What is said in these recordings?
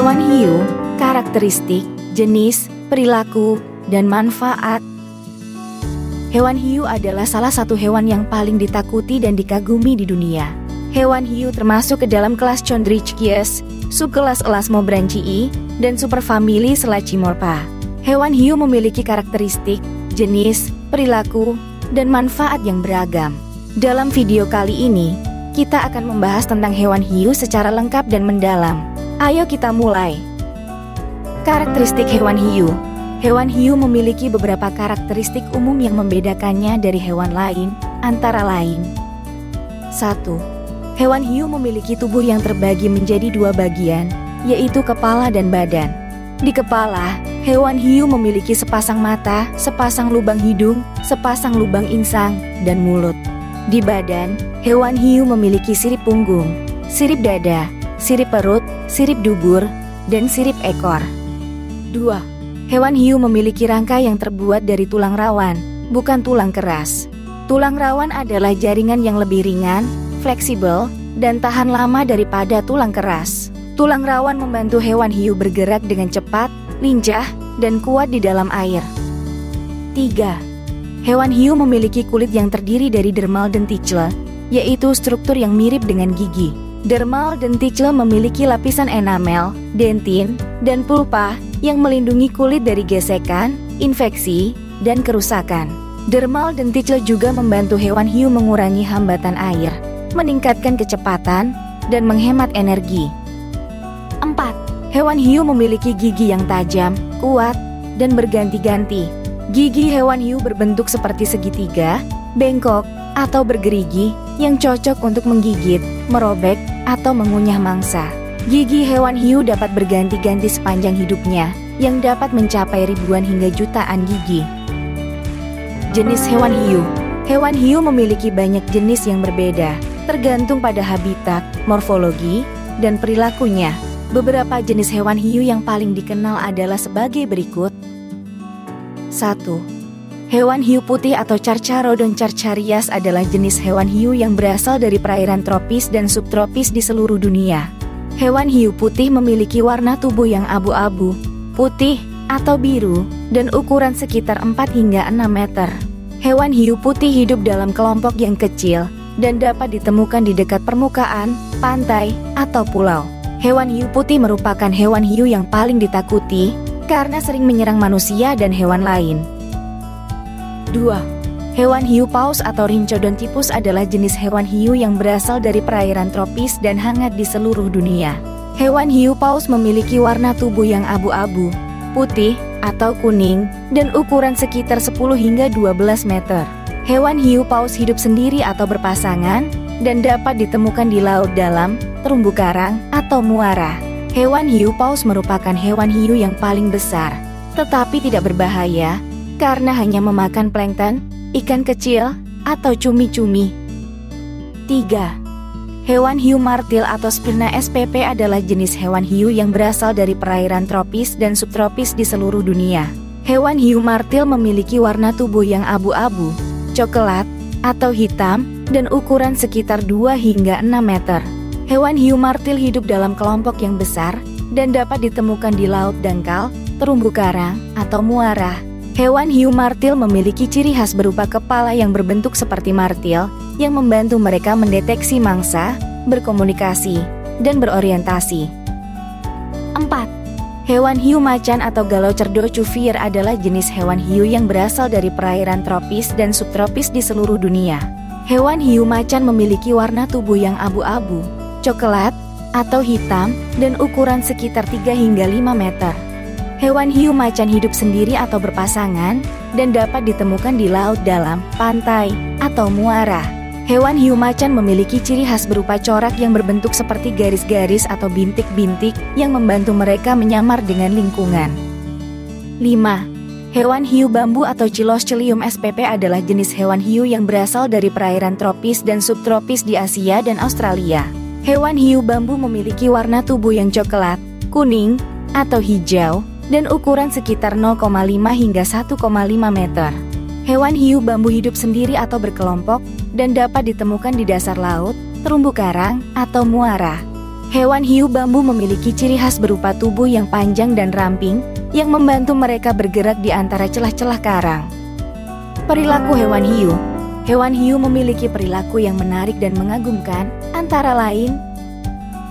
Hewan hiu, karakteristik, jenis, perilaku, dan manfaat. Hewan hiu adalah salah satu hewan yang paling ditakuti dan dikagumi di dunia. Hewan hiu termasuk ke dalam kelas Chondrichthyes, subkelas Elasmobrancii, dan superfamili Selachimorpha. Hewan hiu memiliki karakteristik, jenis, perilaku, dan manfaat yang beragam. Dalam video kali ini, kita akan membahas tentang hewan hiu secara lengkap dan mendalam. Ayo kita mulai. Karakteristik hewan hiu. Hewan hiu memiliki beberapa karakteristik umum yang membedakannya dari hewan lain, antara lain 1. Hewan hiu memiliki tubuh yang terbagi menjadi dua bagian, yaitu kepala dan badan. Di kepala, hewan hiu memiliki sepasang mata, sepasang lubang hidung, sepasang lubang insang, dan mulut. Di badan, hewan hiu memiliki sirip punggung, sirip dada, sirip perut, sirip dubur, dan sirip ekor. 2. Hewan hiu memiliki rangka yang terbuat dari tulang rawan, bukan tulang keras. Tulang rawan adalah jaringan yang lebih ringan, fleksibel, dan tahan lama daripada tulang keras. Tulang rawan membantu hewan hiu bergerak dengan cepat, lincah, dan kuat di dalam air. 3. Hewan hiu memiliki kulit yang terdiri dari dermal denticle, yaitu struktur yang mirip dengan gigi. Dermal denticle memiliki lapisan enamel, dentin, dan pulpa yang melindungi kulit dari gesekan, infeksi, dan kerusakan. Dermal denticle juga membantu hewan hiu mengurangi hambatan air, meningkatkan kecepatan, dan menghemat energi. 4. Hewan hiu memiliki gigi yang tajam, kuat, dan berganti-ganti. Gigi hewan hiu berbentuk seperti segitiga, bengkok, atau bergerigi yang cocok untuk menggigit, merobek, atau mengunyah mangsa. Gigi hewan hiu dapat berganti-ganti sepanjang hidupnya, yang dapat mencapai ribuan hingga jutaan gigi. Jenis hewan hiu. Hewan hiu memiliki banyak jenis yang berbeda, tergantung pada habitat, morfologi, dan perilakunya. Beberapa jenis hewan hiu yang paling dikenal adalah sebagai berikut. 1. Hewan hiu putih atau Carcharodon carcharias adalah jenis hewan hiu yang berasal dari perairan tropis dan subtropis di seluruh dunia. Hewan hiu putih memiliki warna tubuh yang abu-abu, putih, atau biru, dan ukuran sekitar 4 hingga 6 meter. Hewan hiu putih hidup dalam kelompok yang kecil dan dapat ditemukan di dekat permukaan, pantai, atau pulau. Hewan hiu putih merupakan hewan hiu yang paling ditakuti karena sering menyerang manusia dan hewan lain. 2. Hewan hiu paus atau Rhinchodontypus adalah jenis hewan hiu yang berasal dari perairan tropis dan hangat di seluruh dunia. Hewan hiu paus memiliki warna tubuh yang abu-abu, putih, atau kuning, dan ukuran sekitar 10 hingga 12 meter. Hewan hiu paus hidup sendiri atau berpasangan, dan dapat ditemukan di laut dalam, terumbu karang, atau muara. Hewan hiu paus merupakan hewan hiu yang paling besar, tetapi tidak berbahaya, karena hanya memakan plankton, ikan kecil, atau cumi-cumi. 3. Hewan hiu martil atau Spirna spp adalah jenis hewan hiu yang berasal dari perairan tropis dan subtropis di seluruh dunia. Hewan hiu martil memiliki warna tubuh yang abu-abu, coklat, atau hitam, dan ukuran sekitar 2 hingga 6 meter. Hewan hiu martil hidup dalam kelompok yang besar dan dapat ditemukan di laut dangkal, terumbu karang, atau muara. Hewan hiu martil memiliki ciri khas berupa kepala yang berbentuk seperti martil, yang membantu mereka mendeteksi mangsa, berkomunikasi, dan berorientasi. 4. Hewan hiu macan atau Galocerdocuvier adalah jenis hewan hiu yang berasal dari perairan tropis dan subtropis di seluruh dunia. Hewan hiu macan memiliki warna tubuh yang abu-abu, coklat, atau hitam, dan ukuran sekitar 3 hingga 5 meter. Hewan hiu macan hidup sendiri atau berpasangan, dan dapat ditemukan di laut dalam, pantai, atau muara. Hewan hiu macan memiliki ciri khas berupa corak yang berbentuk seperti garis-garis atau bintik-bintik yang membantu mereka menyamar dengan lingkungan. 5. Hewan hiu bambu atau Chiloscelium spp adalah jenis hewan hiu yang berasal dari perairan tropis dan subtropis di Asia dan Australia. Hewan hiu bambu memiliki warna tubuh yang coklat, kuning, atau hijau, dan ukuran sekitar 0,5 hingga 1,5 meter. Hewan hiu bambu hidup sendiri atau berkelompok dan dapat ditemukan di dasar laut, terumbu karang, atau muara. Hewan hiu bambu memiliki ciri khas berupa tubuh yang panjang dan ramping, yang membantu mereka bergerak di antara celah-celah karang. Perilaku hewan hiu. Hewan hiu memiliki perilaku yang menarik dan mengagumkan, antara lain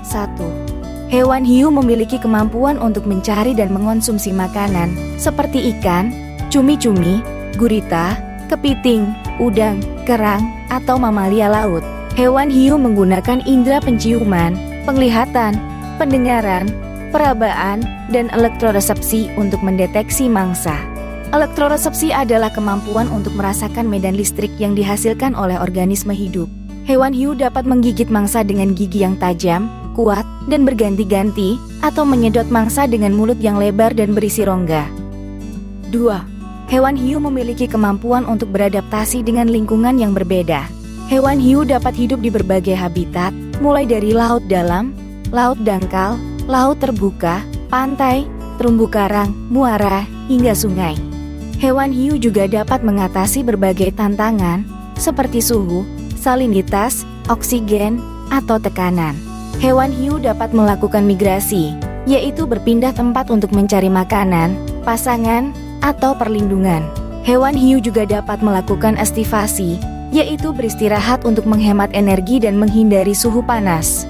1. Hewan hiu memiliki kemampuan untuk mencari dan mengonsumsi makanan, seperti ikan, cumi-cumi, gurita, kepiting, udang, kerang, atau mamalia laut. Hewan hiu menggunakan indera penciuman, penglihatan, pendengaran, perabaan, dan elektroresepsi untuk mendeteksi mangsa. Elektroresepsi adalah kemampuan untuk merasakan medan listrik yang dihasilkan oleh organisme hidup. Hewan hiu dapat menggigit mangsa dengan gigi yang tajam, kuat, dan berganti-ganti, atau menyedot mangsa dengan mulut yang lebar dan berisi rongga. 2. Hewan hiu memiliki kemampuan untuk beradaptasi dengan lingkungan yang berbeda. Hewan hiu dapat hidup di berbagai habitat, mulai dari laut dalam, laut dangkal, laut terbuka, pantai, terumbu karang, muara, hingga sungai. Hewan hiu juga dapat mengatasi berbagai tantangan, seperti suhu, salinitas, oksigen, atau tekanan. Hewan hiu dapat melakukan migrasi, yaitu berpindah tempat untuk mencari makanan, pasangan, atau perlindungan. Hewan hiu juga dapat melakukan estivasi, yaitu beristirahat untuk menghemat energi dan menghindari suhu panas.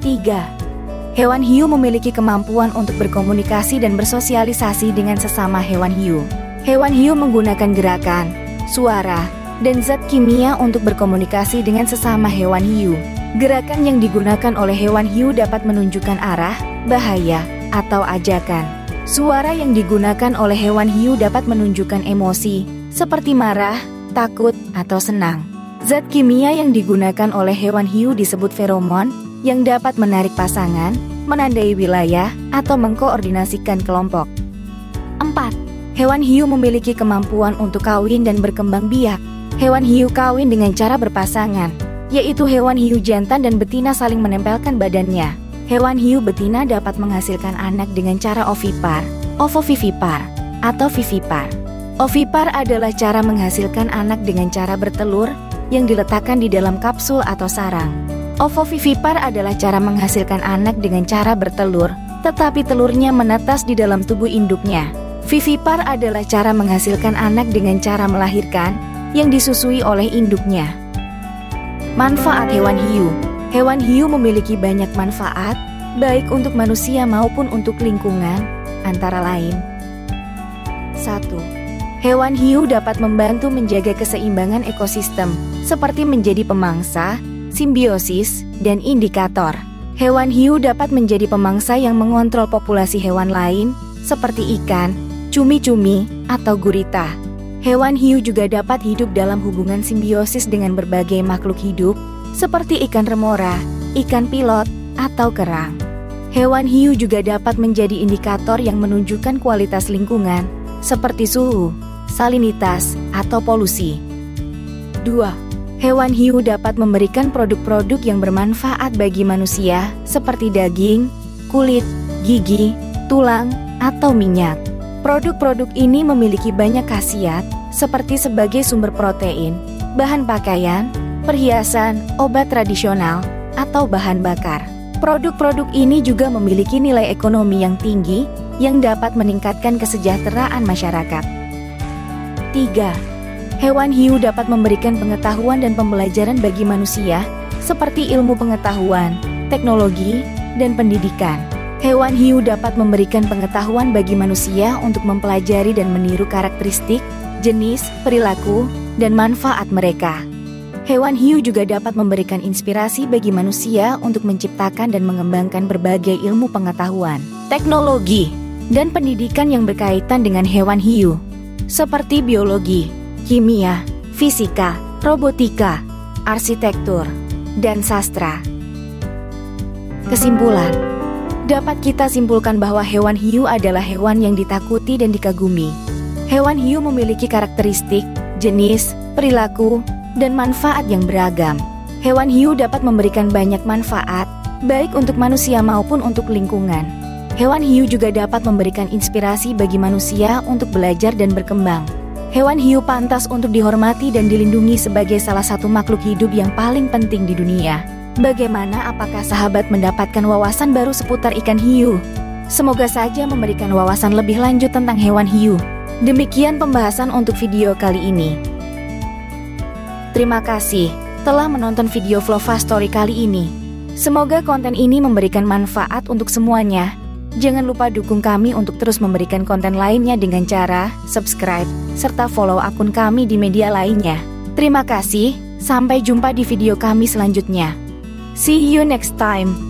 3. Hewan hiu memiliki kemampuan untuk berkomunikasi dan bersosialisasi dengan sesama hewan hiu. Hewan hiu menggunakan gerakan, suara, dan zat kimia untuk berkomunikasi dengan sesama hewan hiu. Gerakan yang digunakan oleh hewan hiu dapat menunjukkan arah, bahaya, atau ajakan. Suara yang digunakan oleh hewan hiu dapat menunjukkan emosi, seperti marah, takut, atau senang. Zat kimia yang digunakan oleh hewan hiu disebut feromon, yang dapat menarik pasangan, menandai wilayah, atau mengkoordinasikan kelompok. 4. Hewan hiu memiliki kemampuan untuk kawin dan berkembang biak. Hewan hiu kawin dengan cara berpasangan, yaitu hewan hiu jantan dan betina saling menempelkan badannya. Hewan hiu betina dapat menghasilkan anak dengan cara ovipar, ovovivipar, atau vivipar. Ovipar adalah cara menghasilkan anak dengan cara bertelur yang diletakkan di dalam kapsul atau sarang. Ovovivipar adalah cara menghasilkan anak dengan cara bertelur, tetapi telurnya menetas di dalam tubuh induknya. Vivipar adalah cara menghasilkan anak dengan cara melahirkan yang disusui oleh induknya. Manfaat hewan hiu. Hewan hiu memiliki banyak manfaat, baik untuk manusia maupun untuk lingkungan, antara lain 1. Hewan hiu dapat membantu menjaga keseimbangan ekosistem, seperti menjadi pemangsa, simbiosis, dan indikator. Hewan hiu dapat menjadi pemangsa yang mengontrol populasi hewan lain, seperti ikan, cumi-cumi, atau gurita. Hewan hiu juga dapat hidup dalam hubungan simbiosis dengan berbagai makhluk hidup, seperti ikan remora, ikan pilot, atau kerang. Hewan hiu juga dapat menjadi indikator yang menunjukkan kualitas lingkungan, seperti suhu, salinitas, atau polusi. 2. Hewan hiu dapat memberikan produk-produk yang bermanfaat bagi manusia, seperti daging, kulit, gigi, tulang, atau minyak. Produk-produk ini memiliki banyak khasiat, seperti sebagai sumber protein, bahan pakaian, perhiasan, obat tradisional, atau bahan bakar. Produk-produk ini juga memiliki nilai ekonomi yang tinggi, yang dapat meningkatkan kesejahteraan masyarakat. 3. Hewan hiu dapat memberikan pengetahuan dan pembelajaran bagi manusia, seperti ilmu pengetahuan, teknologi, dan pendidikan. Hewan hiu dapat memberikan pengetahuan bagi manusia untuk mempelajari dan meniru karakteristik, jenis, perilaku, dan manfaat mereka. Hewan hiu juga dapat memberikan inspirasi bagi manusia untuk menciptakan dan mengembangkan berbagai ilmu pengetahuan, teknologi, dan pendidikan yang berkaitan dengan hewan hiu, seperti biologi, kimia, fisika, robotika, arsitektur, dan sastra. Kesimpulan. Dapat kita simpulkan bahwa hewan hiu adalah hewan yang ditakuti dan dikagumi. Hewan hiu memiliki karakteristik, jenis, perilaku, dan manfaat yang beragam. Hewan hiu dapat memberikan banyak manfaat, baik untuk manusia maupun untuk lingkungan. Hewan hiu juga dapat memberikan inspirasi bagi manusia untuk belajar dan berkembang. Hewan hiu pantas untuk dihormati dan dilindungi sebagai salah satu makhluk hidup yang paling penting di dunia. Bagaimana, apakah sahabat mendapatkan wawasan baru seputar ikan hiu? Semoga saja memberikan wawasan lebih lanjut tentang hewan hiu. Demikian pembahasan untuk video kali ini. Terima kasih telah menonton video Flova Story kali ini. Semoga konten ini memberikan manfaat untuk semuanya. Jangan lupa dukung kami untuk terus memberikan konten lainnya dengan cara subscribe, serta follow akun kami di media lainnya. Terima kasih, sampai jumpa di video kami selanjutnya. See you next time.